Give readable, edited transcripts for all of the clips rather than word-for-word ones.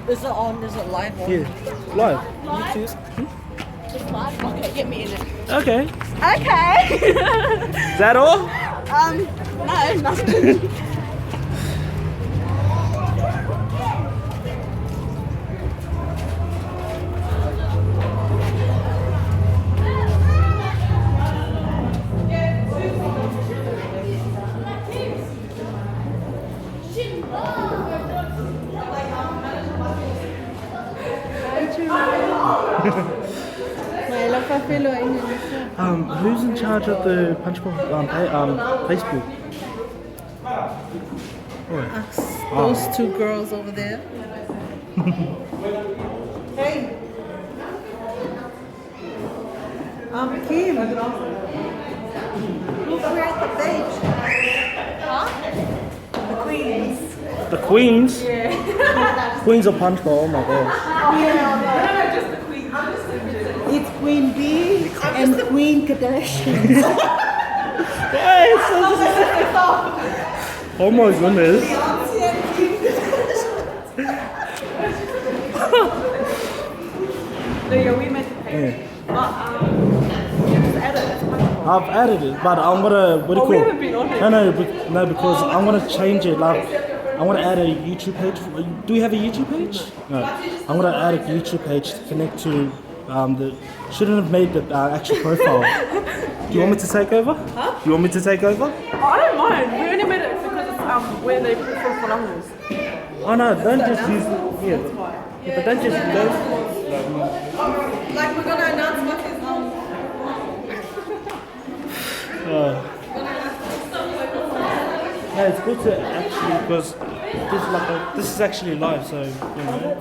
Is it on? Is it live on? Yeah, live. Live? It's live? Okay, get me in it. Okay. Okay. Is that all? No, nothing. Who's in charge of the Punchbowl Facebook? Those two girls over there. Hey. Kim. Look, we're at the beach. Huh? The Queens. The Queens? Yeah. Queens of Punchbowl, oh my gosh. No, just the Queen. It's Queen Bee and Queen Kardashian. Hey, oh my goodness. No, yeah, we meant to pay. But, you just added it. I've added it, but I'm gonna, what do you call we it? haven't been on it. No, because I'm gonna change it. Like, I want to add a YouTube page. Do we have a YouTube page? No. I'm gonna add a YouTube page to connect to the. Shouldn't have made the actual profile. Do you want me to take over? Huh? Do you want me to take over? Oh, I don't mind. We only made it because it's where they put from Fernando's. Oh no, don't just use. Yeah, but don't just go. Like we're gonna announce what is No, it's good to actually because this is actually live, so you know.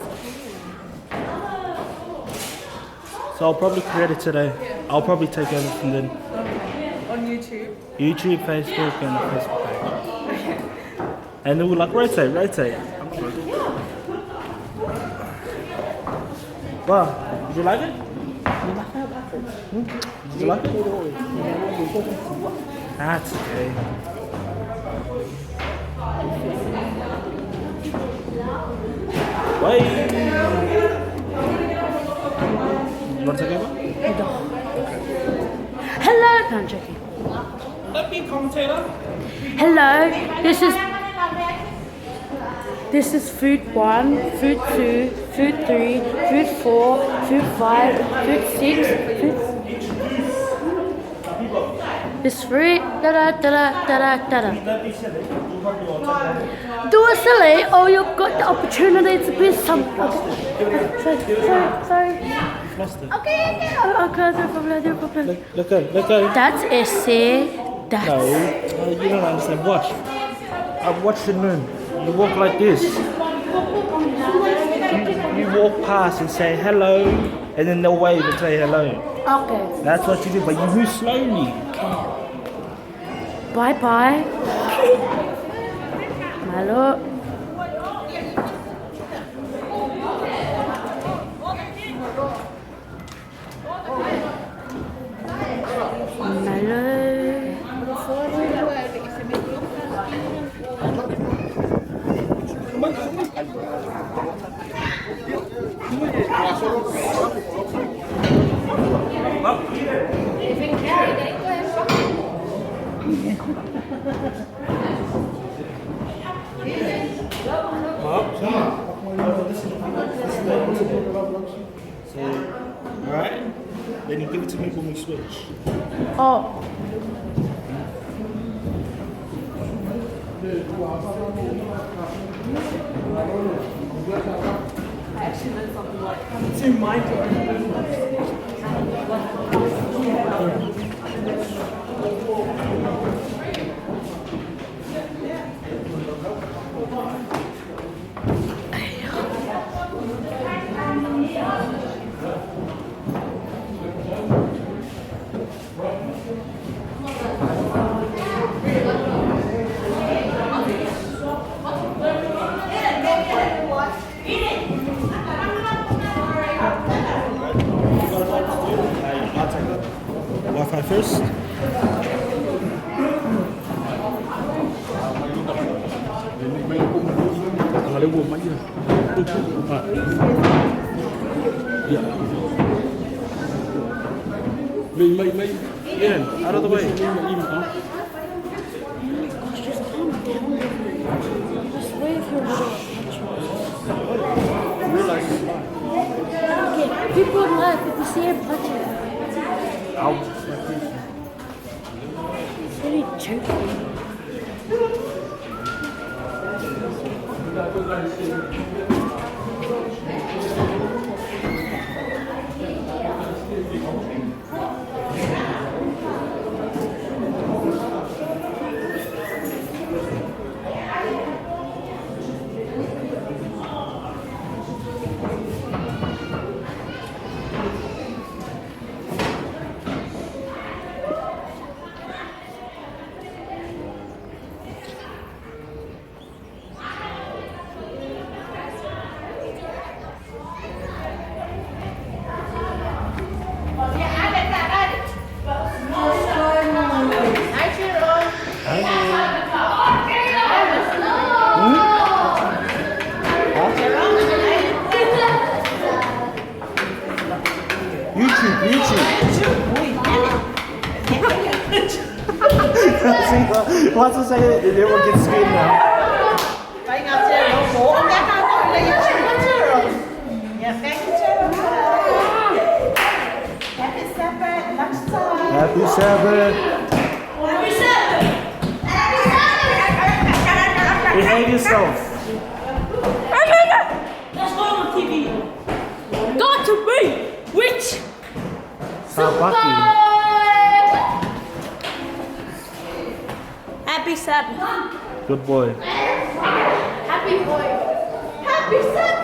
So I'll probably create it today. I'll probably take over from then. on YouTube. YouTube, Facebook, and the Facebook page. And then we'll like rotate. Wow, did you like it? Did you like it? That's okay. Bye. You want to take over? Hello, no, I'm joking. Let me commentator. Hello, this is food 1, food 2, food 3, food 4, food 5, food 6, this fruit, da-da. Do it silly, or you've got the opportunity to be some. Sorry. Lost it. Okay, no problem. Let go. That's essay. That's. No, you don't understand. Watch. I've watched and learn. You walk like this. You walk past and say hello, and then they'll wave and say hello. Okay. That's what you do, but you move slowly. Okay. Bye. Malo. So, alright? Then you give it to me when we switch. Oh. I actually meant something like, it's in my Wi-Fi first. Kalau dia buat macam Yeah. Ian, out of the way. Just calm down. Just wave your little Okay, people in life, if you see him punch him. Ow. He's really choking. See, wants to say it, everyone gets scared now. Phải ngồi chơi đổ bộ ông gái con tôi lấy chuyện hết trơn rồi. Nhà cái chơi rồi. Happy Sabbath, lunchtime. Happy Sabbath. Happy Sabbath. Happy Sabbath. Behave yourself. Let's go on TV. Got to be which? Sabaki. Happy Sabbath. Good boy. Happy boy. Happy Sabbath.